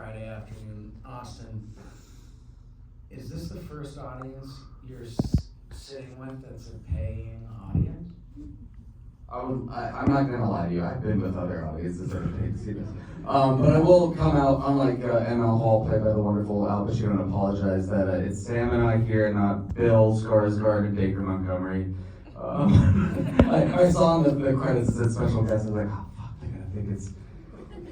Friday afternoon. Austin, is this the first audience you're sitting with that's a paying audience? I'm not gonna lie to you. I've been with other audiences that have paid to see this. But I will come out, unlike ML Hall, played by the wonderful Al Pacino, and apologize that it's Sam and I here, not Bill Skarsgård and Baker Montgomery. I saw in the credits it said special guest. I was like, oh fuck, they're gonna think it's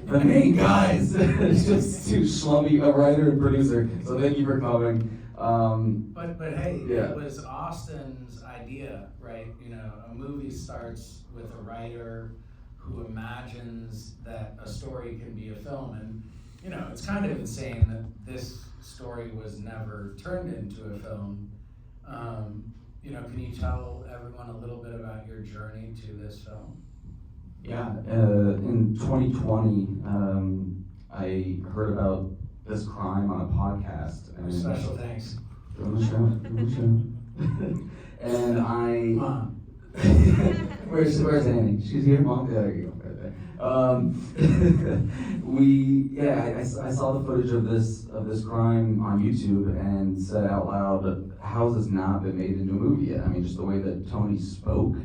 the main guys. It's just too schlubby, a writer and producer. So thank you for coming. But hey, yeah. It was Austin's idea, right? You know, a movie starts with a writer who imagines that a story can be a film, and you know, it's kind of insane that this story was never turned into a film. You know, can you tell everyone a little bit about your journey to this film? Yeah, in 2020, I heard about this crime on a podcast. And Special thanks. And I... Mom. Where's Annie? She's here, Mom? There you go, right there. I saw the footage of this crime on YouTube and said out loud, how has this not been made into a movie yet? I mean, just the way that Tony spoke,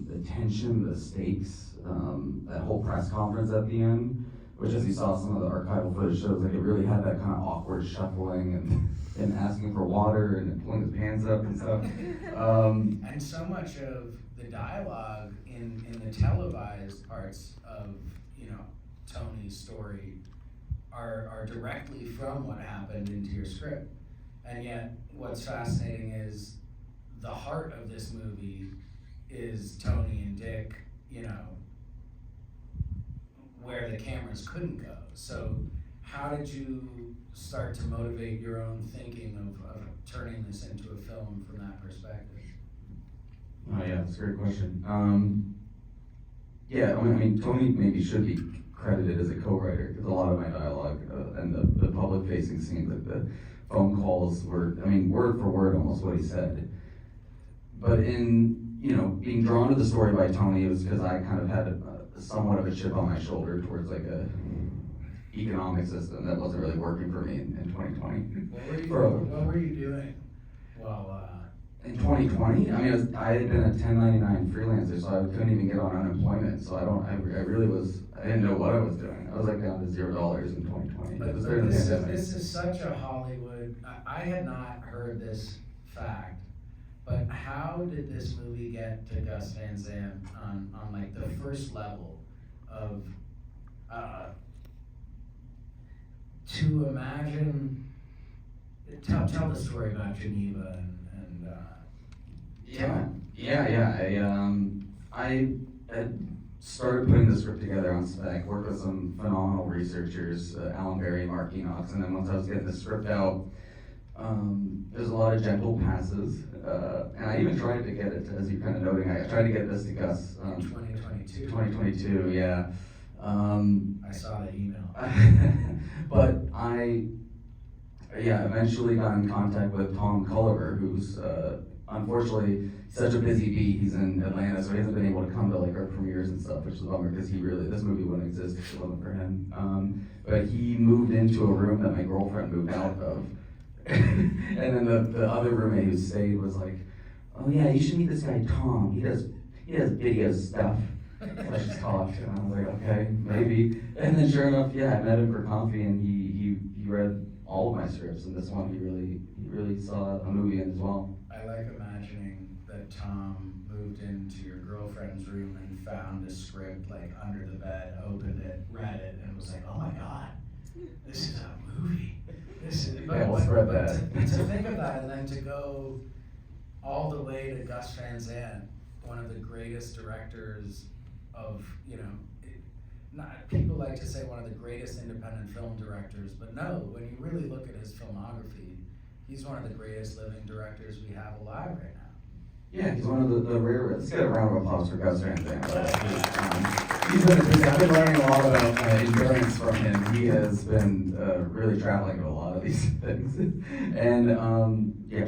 the tension, the stakes, that whole press conference at the end, which, as you saw some of the archival footage shows, like it really had that kind of awkward shuffling and asking for water and pulling his pants up and stuff. And so much of the dialogue in the televised parts of, you know, Tony's story are directly from what happened into your script. And yet, what's fascinating is the heart of this movie is Tony and Dick, you know, where the cameras couldn't go. So how did you start to motivate your own thinking of turning this into a film from that perspective? Oh yeah, that's a great question. I mean, Tony maybe should be credited as a co-writer, because a lot of my dialogue and the public-facing scenes, like the phone calls were, I mean, word for word almost what he said. But in, you know, being drawn to the story by Tony, it was because I kind of had somewhat of a chip on my shoulder towards like a economic system that wasn't really working for me in 2020. What were you doing? In 2020, I mean, I had been a 1099 freelancer, so I couldn't even get on unemployment. So I didn't know what I was doing. I was like down to $0 in 2020. But this is such a Hollywood. I had not heard this fact, but how did this movie get to Gus Van Sant on like the first level of to imagine? Tell the story about Geneva and I had started putting the script together on spec, worked with some phenomenal researchers, Alan Berry, Mark Enox, and then once I was getting the script out, there's a lot of gentle passes, and I even tried to get it, as you're kind of noting, I tried to get this to Gus. 2022. 2022, yeah. I saw the email. But I eventually got in contact with Tom Culliver, who's unfortunately such a busy bee. He's in Atlanta, so he hasn't been able to come to like our premieres and stuff, which is a bummer because this movie wouldn't exist if it wasn't for him. But he moved into a room that my girlfriend moved out of. And then the other roommate who stayed was like, oh yeah, you should meet this guy Tom. He does video stuff. Let's just talk. And I was like, okay, maybe. And then sure enough, I met him for coffee, and he read all of my scripts, and this one he really saw a movie in as well. I like imagining that Tom moved into your girlfriend's room and found a script like under the bed, opened it, read it, and was like, oh my God, this is a movie. We'll spread that. To think of that, and then to go all the way to Gus Van Sant, one of the greatest directors of, you know, people like to say one of the greatest independent film directors, but no, when you really look at his filmography, he's one of the greatest living directors we have alive right now. Yeah, he's one of the rare. Let's get a round of applause for Gus Van Sant. I've been learning a lot about endurance from him. He has been really traveling to a lot of these things, and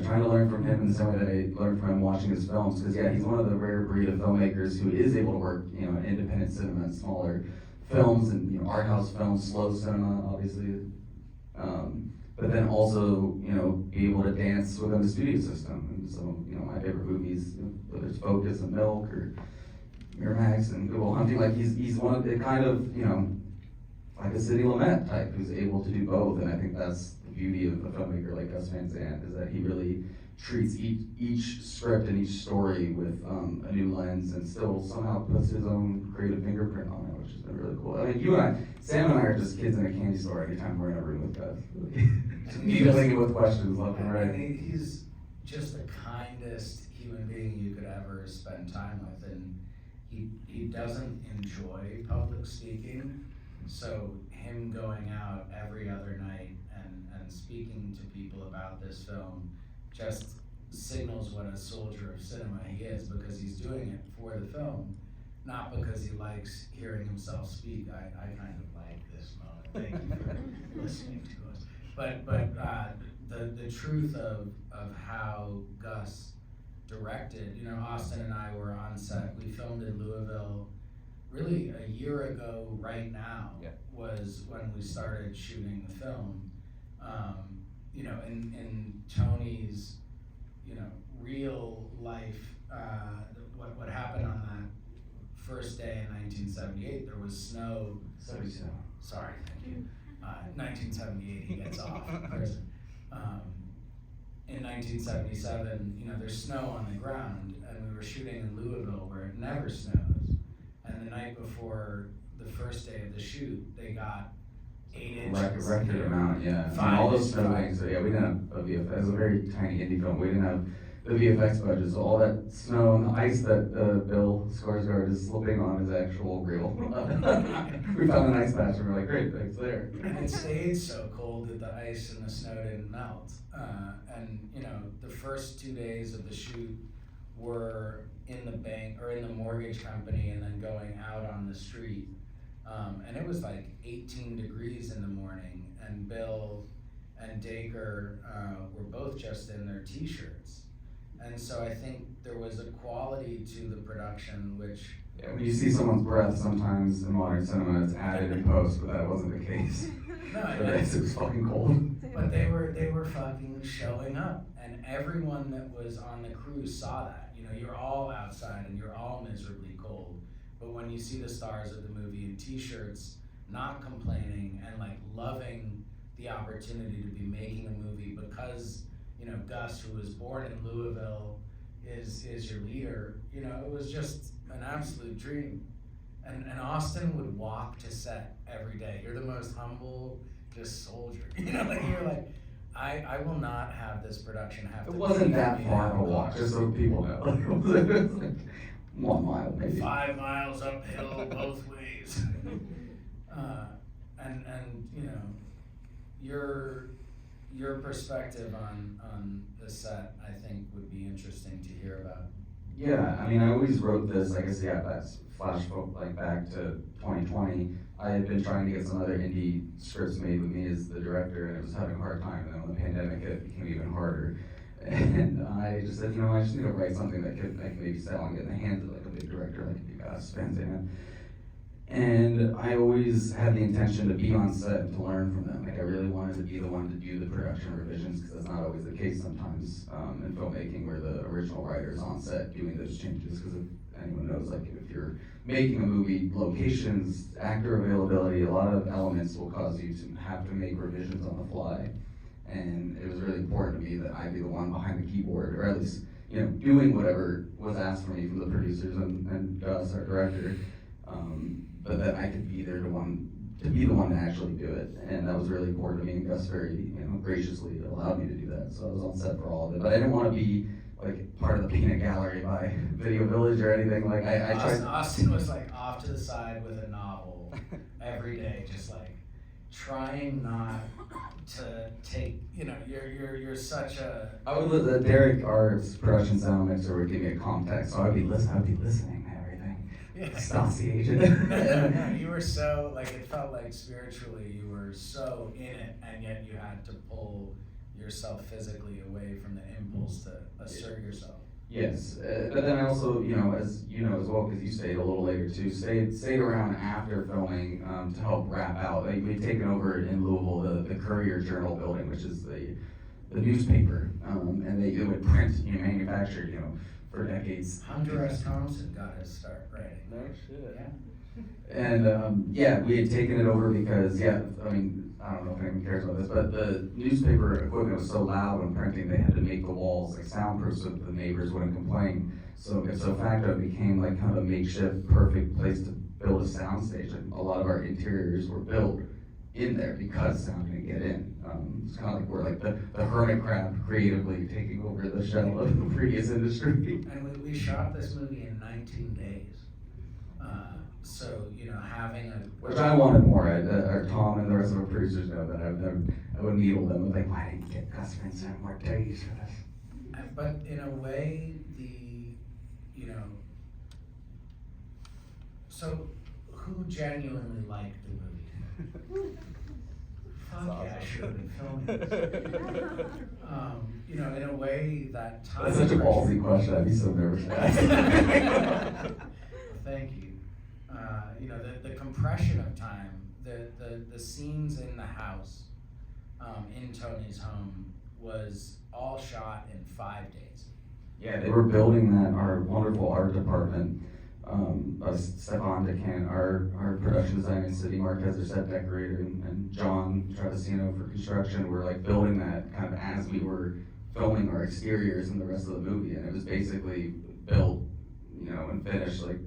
trying to learn from him in the same way that I learned from him watching his films. Because he's one of the rare breed of filmmakers who is able to work, in independent cinema and smaller films and, you know, art house films, slow cinema, obviously. But then also, you know, be able to dance within the studio system. And so, you know, my favorite movies, you know, whether it's Focus and Milk or Miramax and Good Will Hunting, like he's one of the kind of, you know, like a Sidney Lumet type who's able to do both. And I think that's the beauty of a filmmaker like Gus Van Sant, is that he really treats each script and each story with a new lens, and still somehow puts his own creative fingerprint on it, which has been really cool. I mean, you and I, Sam and I are just kids in a candy store anytime we're in a room with Gus. Just filling with questions left and right. He's just the kindest human being you could ever spend time with, and he doesn't enjoy public speaking, so him going out every other night and speaking to people about this film just signals what a soldier of cinema he is, because he's doing it for the film, not because he likes hearing himself speak. I kind of like this moment. Thank you for listening to us. But the truth of how Gus directed, you know, Austin and I were on set. We filmed in Louisville really a year ago right now. Yeah. Was when we started shooting the film. You know, in Tony's, you know, real life, what happened on that first day in 1978, there was snow. 77. Sorry, thank you. 1978, he gets off prison. In 1977, you know, there's snow on the ground, and we were shooting in Louisville where it never snows. And the night before the first day of the shoot, they got 8 inches. Record amount, yeah. I mean, all those snow things, yeah, we didn't have a VFX. It was a very tiny indie film. We didn't have the VFX budget, so all that snow and the ice that Bill Skarsgård is slipping on is actual real. We found an ice patch and we're like, great, it's there. And it stayed so cold that the ice and the snow didn't melt. And you know, the first 2 days of the shoot were in the bank or in the mortgage company, and then going out on the street. And it was like 18 degrees in the morning, and Bill and Dacre were both just in their t-shirts. And so I think there was a quality to the production which... Yeah, when you see someone's breath sometimes in modern cinema, it's added in post, but that wasn't the case. No, it was fucking cold. But they were fucking showing up, and everyone that was on the crew saw that. You know, you're all outside and you're all miserably cold. But when you see the stars of the movie in t-shirts, not complaining and like loving the opportunity to be making a movie because, you know, Gus, who was born in Louisville, is your leader, you know, it was just an absolute dream. And Austin would walk to set every day. You're the most humble, just soldier. You know, like you're like, I will not have this production have to. It wasn't that far of a walk, just so people know. It was like 1 mile maybe. 5 miles uphill both ways. And you know, your perspective on the set, I think, would be interesting to hear about. Yeah, I mean, I always wrote this, I guess, yeah, that's flash like back to 2020. I had been trying to get some other indie scripts made with me as the director, and it was having a hard time. And then when the pandemic hit, it became even harder. And I just said, you know, I just need to write something that could maybe sell and get in the hands of like a big director like Gas Van Sant. And I always had the intention to be on set and to learn from them. Like I really wanted to be the one to do the production revisions, because that's not always the case sometimes in filmmaking, where the original writer is on set doing those changes. Because if anyone knows, like if you're making a movie, locations, actor availability, a lot of elements will cause you to have to make revisions on the fly. And it was really important to me that I be the one behind the keyboard, or at least, you know, doing whatever was asked from me from the producers and Gus, our director. But that I could be there to be the one to actually do it. And that was really important to me, and Gus very, you know, graciously allowed me to do that. So I was on set for all of it. But I didn't want to be like part of the peanut gallery by Video Village or anything. Like I tried. Austin was like off to the side with a novel every day, just like trying not to take, you know, you're such a... I would Derek, our production sound mixer, would give me a context, so I'd be listening to everything. Yeah. Stasi agent. No, you were so, like, it felt like spiritually you were so in it, and yet you had to pull yourself physically away from the impulse to assert yourself. Yes, but then I also, as you know as well, because you stayed a little later too, stayed around after filming to help wrap out. Like, we'd taken over in Louisville the Courier Journal building, which is the newspaper, and it would print, manufacture, for decades. Hunter S. Thompson got his start writing. No shit. Yeah. And we had taken it over because, I don't know if anyone cares about this, but the newspaper equipment was so loud when printing, they had to make the walls like soundproof so that the neighbors wouldn't complain. So ipso facto, it became like kind of a makeshift, perfect place to build a soundstage. And a lot of our interiors were built in there because sound didn't get in. It's kind of like we're like the hermit crab creatively taking over the shell of the previous industry. And we shot this movie in 19 days. So, having a... Which I wanted more. Our Tom and the rest of our producers know that I would needle them with like, why didn't you get Gas Van Sant more days for this? But in a way, so who genuinely liked the movie? Fuck yeah, I should have been filming this. In a way, that time... That's such a ballsy question. I'd be so nervous to ask. Thank you. The compression of time, the scenes in the house, in Tony's home, was all shot in 5 days. Yeah, they were building that, our wonderful art department, Stefan DeCant, our production designer, and City Marquez, their set decorator, and John Travesino for construction, were like building that kind of as we were filming our exteriors and the rest of the movie, and it was basically built, and finished like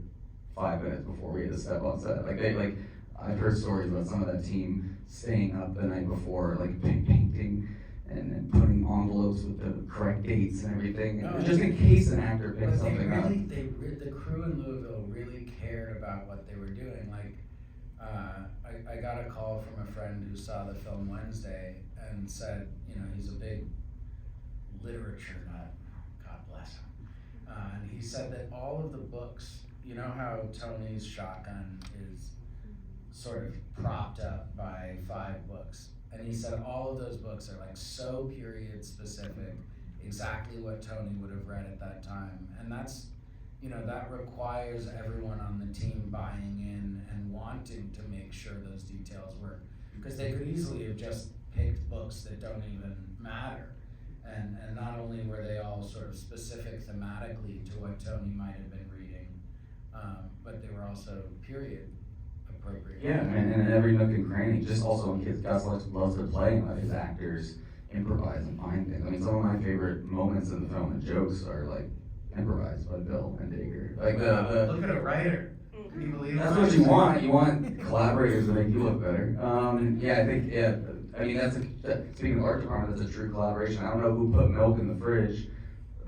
5 minutes before we had to step on set. I've heard stories about some of that team staying up the night before, like painting and putting envelopes with the correct dates and everything, just in case an actor picked something up. The crew in Louisville really cared about what they were doing. Like, I got a call from a friend who saw the film Wednesday and said, he's a big literature nut, God bless him. And he said that all of the books, how Tony's shotgun is sort of propped up by 5 books. And he said all of those books are like so period specific, exactly what Tony would have read at that time. And that's, that requires everyone on the team buying in and wanting to make sure those details work. Because they could easily have just picked books that don't even matter. And not only were they all sort of specific thematically to what Tony might have been reading, but they were also period appropriate. Yeah, and in every nook and cranny, just also in kids, Gus loves to play and let his actors improvise and find things. Some of my favorite moments in the film and jokes are like improvised by Bill and Dager. Like look at a writer. Can you believe that's that? what you want. You want collaborators to make you look better. I think speaking of art department, that's a true collaboration. I don't know who put milk in the fridge,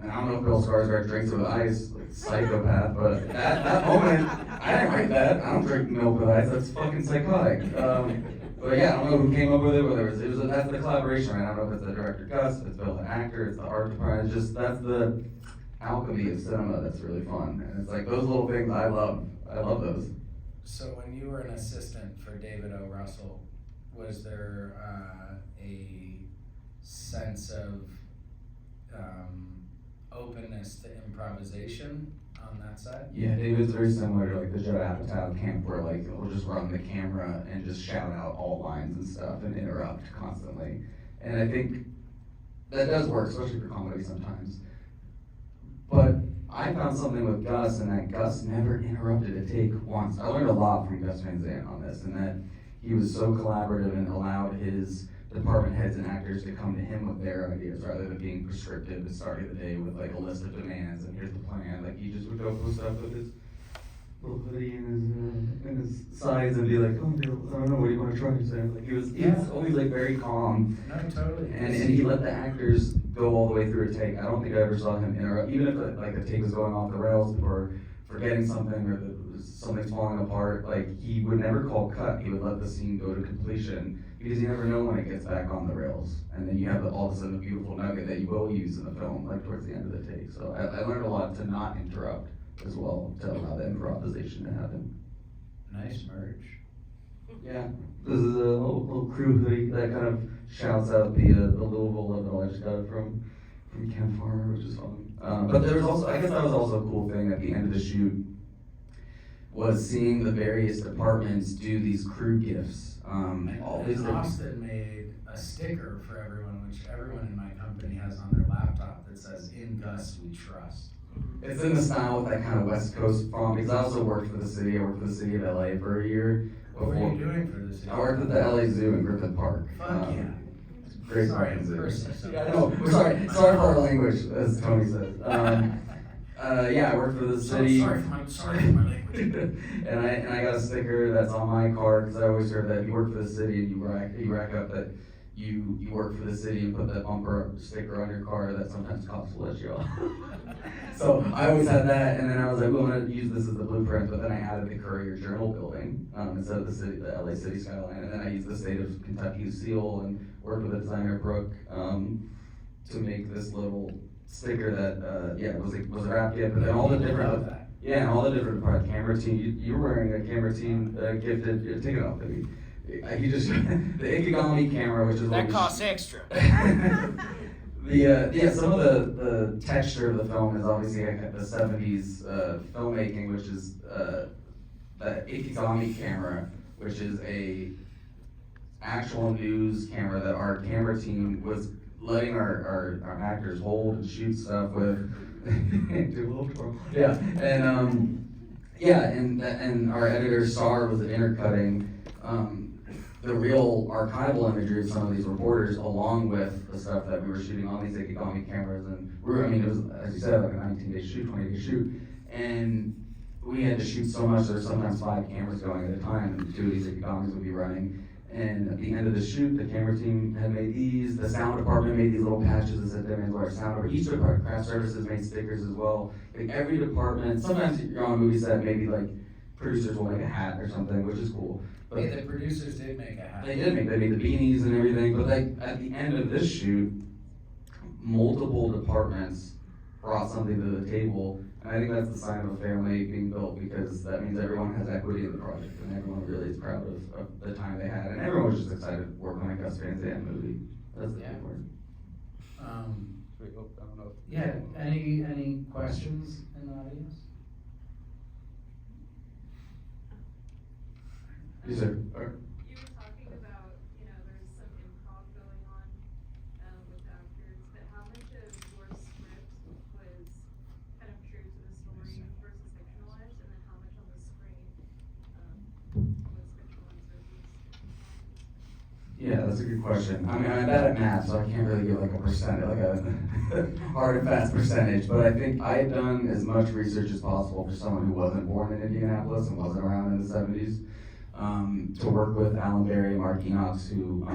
and I don't know if Bill Skarsgård drinks it with ice, like psychopath. But that moment, I didn't write that. I don't drink milk with ice. That's fucking psychotic. But yeah, I don't know who came up with it. Whether that's the collaboration, right? I don't know if it's the director Gus, if it's Bill the actor, it's the art department. It's just that's the alchemy of cinema that's really fun, and it's like those little things I love. I love those. So when you were an assistant for David O. Russell, was there a sense of openness to improvisation on that side? Yeah, David's very similar to like the Judd Apatow camp, where like we'll just run the camera and just shout out all lines and stuff and interrupt constantly. And I think that does work, especially for comedy sometimes. But I found something with Gus, and that Gus never interrupted a take once. I learned a lot from Gus Van Sant on this, and that he was so collaborative and allowed his department heads and actors to come to him with their ideas rather than being prescriptive and starting the day with like a list of demands and here's the plan. Like he just would go post up with his little hoodie and his sides and be like, oh girls, I don't know, what do you want to try? Like he was always like very calm. No, totally. And he let the actors go all the way through a take. I don't think I ever saw him interrupt, even if like the take was going off the rails or forgetting something or something's falling apart. Like he would never call cut. He would let the scene go to completion because you never know when it gets back on the rails. And then you have all of a sudden a beautiful nugget that you will use in the film, like towards the end of the take. So I learned a lot to not interrupt as well, to allow the improvisation to happen. Nice merch. Yeah, this is a little crew hoodie that kind of shouts out the Louisville level. I just got it from from Ken Farmer, which is fun. But there was also, I guess that was also a cool thing at the end of the shoot, was seeing the various departments do these crew gifts. All these And different. Austin made a sticker for everyone, which everyone in my company has on their laptop that says, "In Gus we trust." It's in the style with that kind of West Coast font, because I also worked for the city. I worked for the city of LA for a year. What were you doing for this? I worked at the LA Zoo in Griffith Park. Fuck yeah. Great Sorry, fucking zoo. person. Yeah, I know. We're sorry for our language, as Tony says. Yeah, I worked for the city. Sorry for my language. and I got a sticker that's on my car, because I always heard that if you work for the city and you rack up that you work for the city and put that bumper sticker on your car, that sometimes cops will let you off. So I always had that, and then I was like, well, I'm gonna use this as the blueprint, but then I added the Courier Journal building instead of the LA City skyline, and then I used the state of Kentucky's seal and worked with the designer Brooke to make this little sticker that was a wrap gift, and then all the different and all the different parts. Camera team, you were wearing a camera team gifted. Take it off, baby. He just the Ikigami camera, which is that costs extra. Some of the texture of the film is obviously like the 70s filmmaking, which is the Ikigami camera, which is a actual news camera that our camera team was letting our actors hold and shoot stuff with. And our editor Sar was intercutting the real archival imagery of some of these reporters, along with the stuff that we were shooting on these Ikigami cameras. And it was, as you said, like a 19-day shoot, 20-day shoot. And we had to shoot so much, there's sometimes 5 cameras going at a time, and 2 of these Ikigamis would be running. And at the end of the shoot, the camera team had made these, the sound department made these little patches that said "Demands Large Sound." Or each department, craft services made stickers as well. Like every department, sometimes you're on a movie set, maybe like producers will make a hat or something, which is cool. But Hey, the producers did make a hat. they made the beanies and everything, but like at the end of this shoot, multiple departments brought something to the table, and I think that's the sign of a family being built, because that means everyone has equity in the project, and everyone really is proud of the time they had, and everyone was just excited to work on a Gus Van Sant movie. That's the big word. Yeah, any questions in the audience? Yes, sir. You were talking about, there's some improv going on with the actors, but how much of your script was kind of true to the story versus fictionalized, and then how much on the screen was fictionalized versus? Yeah, that's a good question. I mean, I'm bad at math, so I can't really give like a percent, like a hard and fast percentage, but I think I had done as much research as possible for someone who wasn't born in Indianapolis and wasn't around in the 70s. To work with Alan Berry and Mark Enox, who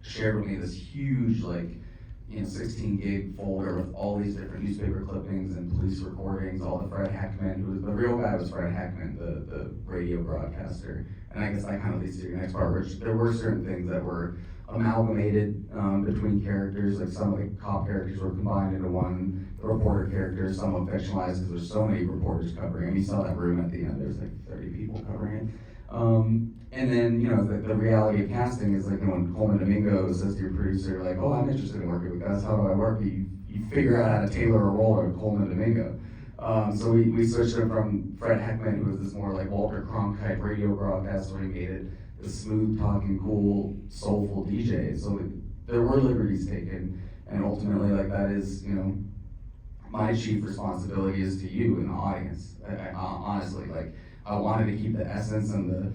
shared with me this huge 16 gig folder with all these different newspaper clippings and police recordings, all the Fred Hackman, the real guy was Fred Hackman, the radio broadcaster. And I guess that kind of leads to your next part, which there were certain things that were amalgamated between characters, like some of the cop characters were combined into one, the reporter characters, somewhat fictionalized because there's so many reporters covering. I mean, you saw that room at the end, there's like 30 people covering it. And then, the reality of casting is like when Coleman Domingo says to your producer, like, oh, I'm interested in working with Gus, how do I work? You figure out how to tailor a role to Coleman Domingo. So we switched him from Fred Heckman, who was this more like Walter Cronkite radio broadcaster, he made it this smooth talking, cool, soulful DJ. So there were liberties taken, and ultimately that is, my chief responsibility is to you in the audience. I honestly, I wanted to keep the essence and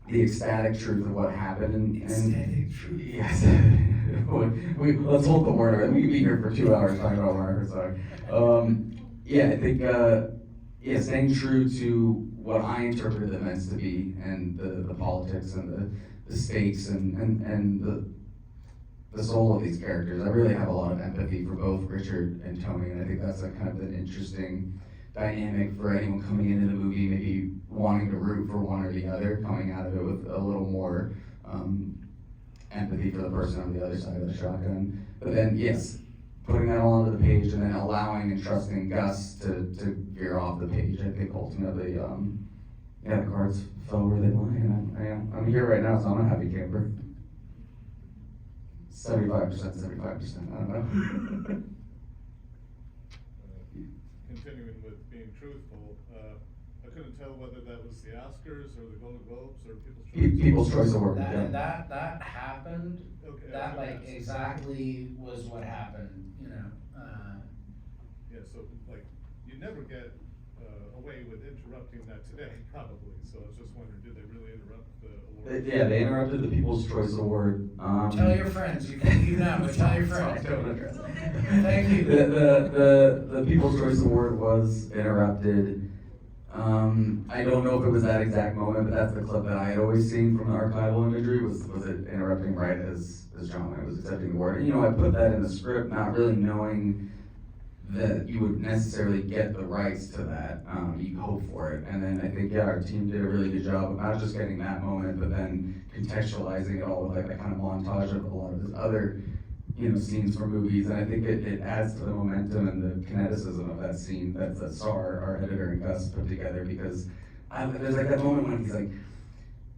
the ecstatic truth of what happened. And Ecstatic truth. Yes. Let's hold the word. We could be here for 2 hours talking about Margaret, sorry. I think, staying true to what I interpreted the events to be, and the politics and the stakes and the soul of these characters. I really have a lot of empathy for both Richard and Tony, and I think that's kind of an interesting dynamic for anyone coming into the movie, maybe wanting to root for one or the other, coming out of it with a little more empathy for the person on the other side of the shotgun. But then, yes, putting that all onto the page and then allowing and trusting Gus to veer off the page. I think ultimately, the cards fell where they lie, and I'm here right now, so I'm a happy camper. 75%, 75%, I don't know. Continuing with being truthful, I couldn't tell whether that was the Oscars or the Golden Globes or People's Choice Award, That, yeah. that happened, Okay, that okay, like that's- exactly was what happened, you know, Yeah, so like, you never get away with interrupting that today, probably, so I was just wondering, did they really interrupt the award? Yeah, they interrupted the People's Choice Award. Tell your friends, you can leave now, but tell your friends. Don't address. Thank you. The People's Choice Award was interrupted. I don't know if it was that exact moment, but that's the clip that I had always seen from the archival imagery, was it interrupting right as John Wayne was accepting the award. And, you know, I put that in the script not really knowing that you would necessarily get the rights to that. You hope for it. And then I think, yeah, our team did a really good job of not just getting that moment, but then contextualizing it all with like that kind of montage of a lot of his other, you know, scenes from movies. And I think it adds to the momentum and the kineticism of that scene that Sar, our editor, and Gus put together, because there's like that moment when he's like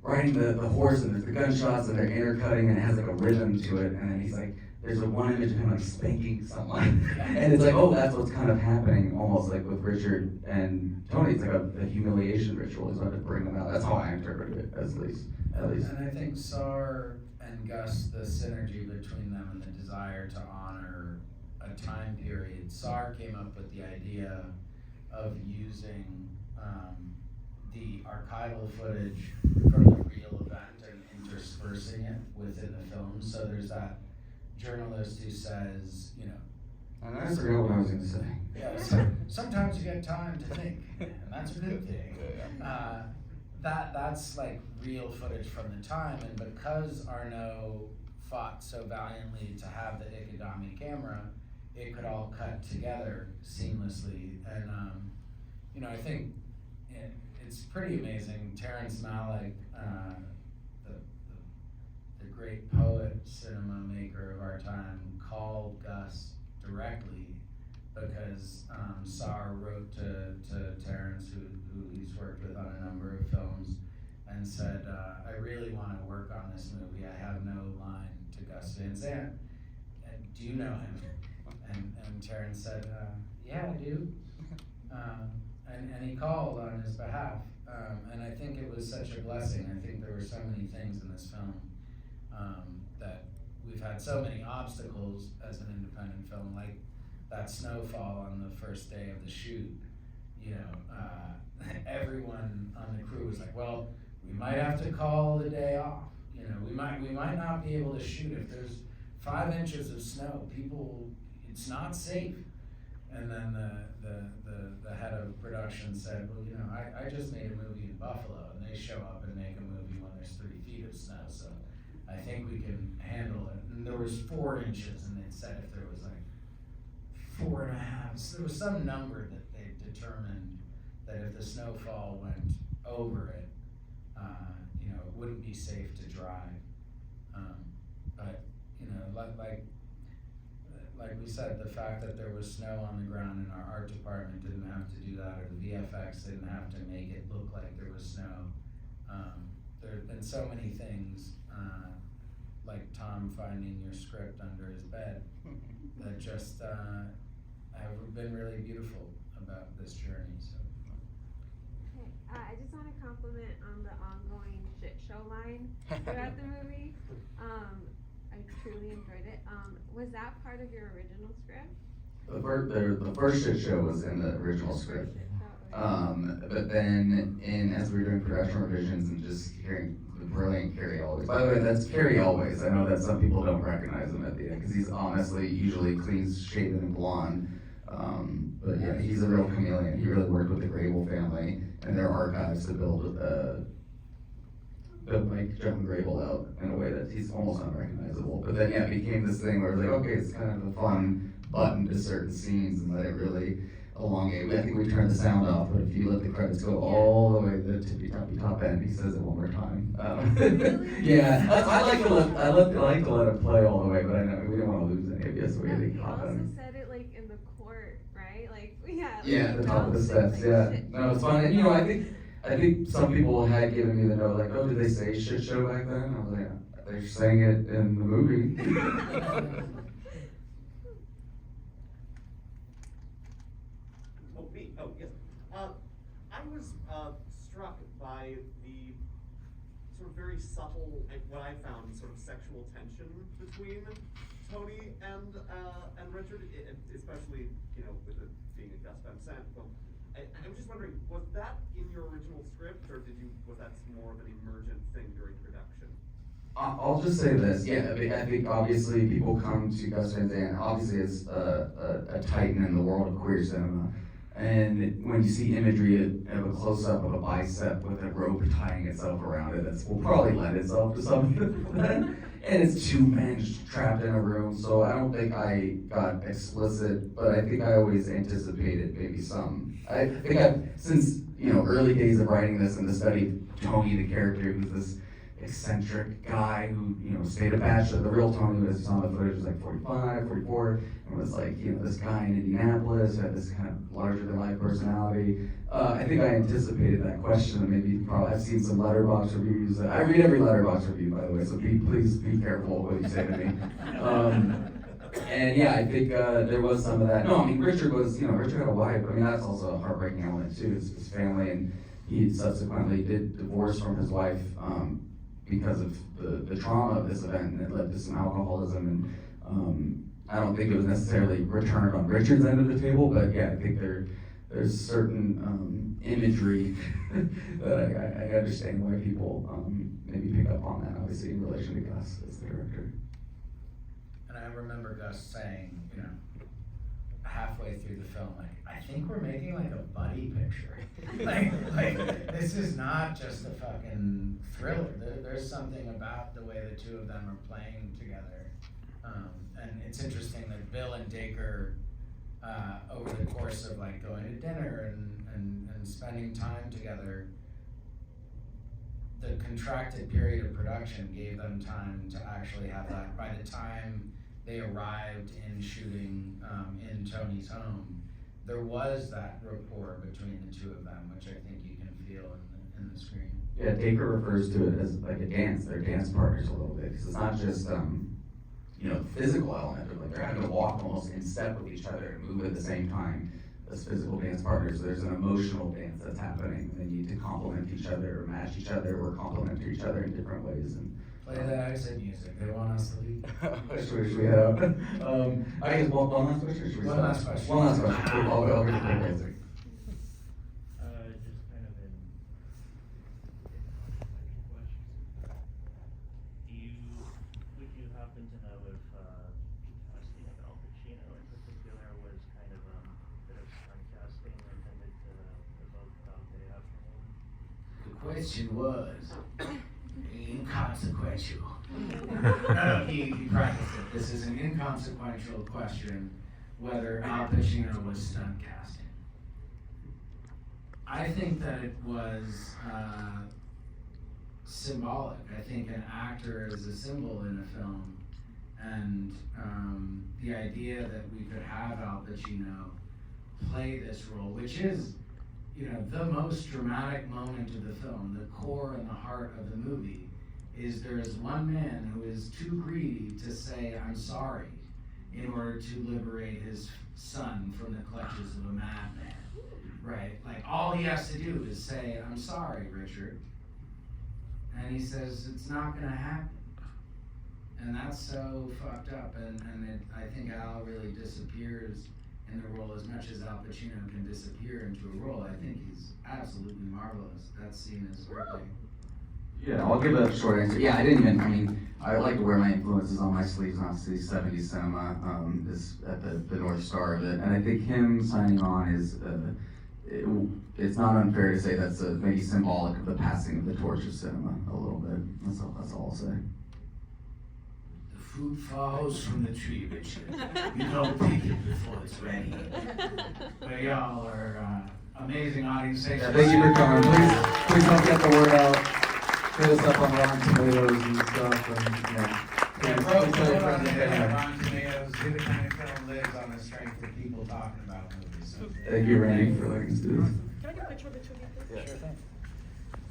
riding the horse and there's the gunshots and they're intercutting and it has like a rhythm to it, and then he's like, there's a one image of him like spanking someone, and it's like, oh, that's what's kind of happening, almost like with Richard and Tony. It's like a humiliation ritual. He's about to bring them out. That's how I interpreted it, at least. And I think Sar and Gus, the synergy between them and the desire to honor a time period. Sar came up with the idea of using the archival footage from the real event and interspersing it within the film. So there's that journalist who says, you know, And I forgot what I was going to say. yeah, so sometimes you get time to think, and that's a good thing. That's like real footage from the time, and because Arnaud fought so valiantly to have the Ikegami camera, it could all cut together seamlessly. And you know, I think it's pretty amazing. Terrence Malick, the great poet, cinema maker of our time, called Gus directly because Sar wrote to Terrence, who he's worked with on a number of films, and said, I really want to work on this movie. I have no line to Gus Van Sant. And do you know him? And Terrence said, yeah, I do. And he called on his behalf. And I think it was such a blessing. I think there were so many things in this film that we've had so many obstacles as an independent film, like that snowfall on the first day of the shoot. You know, everyone on the crew was like, well, we might have to call the day off. You know, we might not be able to shoot if there's 5 inches of snow. People, it's not safe. And then the head of production said, well, you know, I just made a movie in Buffalo, and they show up and make a movie when there's 3 feet of snow, so I think we can handle it. And there was 4 inches, and they said if there was like 4.5, so there was some number that they determined that if the snowfall went over it, you know, it wouldn't be safe to drive. But you know, like we said, the fact that there was snow on the ground and our art department didn't have to do that, or the VFX didn't have to make it look like there was snow. There have been so many things, like Tom finding your script under his bed, that just have been really beautiful about this journey. So. Okay, I just want to compliment on the ongoing shit show line throughout the movie. I truly enjoyed it. Was that part of your original script? The first shit show was in the original script. But then, as we were doing production revisions and just hearing the brilliant Carrie Always. By the way, that's Carrie Always. I know that some people don't recognize him at the end because he's honestly usually clean shaven and blonde. But yeah, he's a real chameleon. He really worked with the Grable family and their archives to build like John Grable out in a way that he's almost unrecognizable. But then yeah, it became this thing where it was like, okay, it's kind of a fun button to certain scenes and let it really elongate. I think we turned the sound off, but if you let the credits go all the way to the tippy top end, he says it one more time. Yeah, I like to let it play all the way, but I know we didn't want to lose any of you, so we had to He hop also in. said it like in the court, right? Like yeah. Yeah, like, at the top of the bells, steps, like, yeah. shit. No, it's fun. And you know, I think some people had given me the note, like, oh, did they say shit show back then? I was like, They're saying it in the movie. Oh, me? Oh, yes. I was struck by the sort of very subtle, like what I found sort of sexual tension between Tony and Richard, especially, you know, with it being a Gus Van Sant film. I'm just wondering, was that in your original script, or was that more of an emergent thing during production? I'll just say this, yeah, I think obviously people come to Gus Van Sant, obviously as a titan in the world of queer cinema. And when you see imagery of a close-up of a bicep with a rope tying itself around it, that will probably lend itself to something. And it's two men trapped in a room, so I don't think I got explicit, but I think I always anticipated maybe some. I think since, you know, early days of writing this and the study of Tony, the character, who's this eccentric guy who, you know, stayed a bachelor. The real Tony, as you saw in the footage, was like 45, 44, and was like, you know, this guy in Indianapolis, who had this kind of larger-than-life personality. I think I anticipated that question, and maybe probably I've seen some Letterboxd reviews. I read every Letterboxd review, by the way, so please be careful what you say to me. And yeah, I think there was some of that. No, I mean, Richard had a wife. I mean, that's also a heartbreaking element too, his family, and he subsequently did divorce from his wife because of the trauma of this event, and it led to some alcoholism, and I don't think it was necessarily returned on Richard's end of the table, but yeah, I think there's certain imagery that I understand why people maybe pick up on that, obviously in relation to Gus as the director. And I remember Gus saying, you know, halfway through the film, like, I think we're making like a buddy picture. like this is not just a fucking thriller. There's something about the way the two of them are playing together. And it's interesting that Bill and Dacre, over the course of like going to dinner and spending time together, the contracted period of production gave them time to actually have that. By the time they arrived in shooting in Tony's home, there was that rapport between the two of them, which I think you can feel in the screen. Yeah, Dacre refers to it as like a dance. They're dance partners a little bit, because it's not just you know, physical element, but like they're having to walk almost in step with each other and move at the same time as physical dance partners. There's an emotional dance that's happening. They need to complement each other or match each other or complement each other in different ways. And Play that exit music. They want us to leave. should we have? I guess one last question. Should we One last question. One last question. I'll get the answer. Just kind of in questions. Would you happen to know if casting of Al Pacino in particular was kind of a bit of stunt casting intended to evoke how they have from him? The question was inconsequential. No, he practiced it. This is an inconsequential question, whether Al Pacino was stunt casting. I think that it was symbolic. I think an actor is a symbol in a film, and the idea that we could have Al Pacino play this role, which is, you know, the most dramatic moment of the film, the core and the heart of the movie, is there is one man who is too greedy to say, I'm sorry, in order to liberate his son from the clutches of a madman, right? Like, all he has to do is say, I'm sorry, Richard. And he says, it's not gonna happen. And that's so fucked up, and I think Al really disappears in the role as much as Al Pacino can disappear into a role. I think he's absolutely marvelous. That scene is working. Yeah, I'll give a short answer. Yeah, I like to wear my influences on my sleeves, and obviously 70s cinema is at the North Star of it. And I think him signing on is, it's not unfair to say that's maybe symbolic of the passing of the torch of cinema a little bit. That's all I'll say. The fruit falls from the tree, Richard. You don't pick it before it's ready. But y'all are amazing audience. Yeah, thank you for coming. Please help get the word out. Hit us up on Rotten Tomatoes and stuff. And Rotten Tomatoes, do the kind of film lives on the strength of people talking about movies. So thank you, Randy, for letting us do this. Can I get a picture of the two of you? Yeah. Sure thing.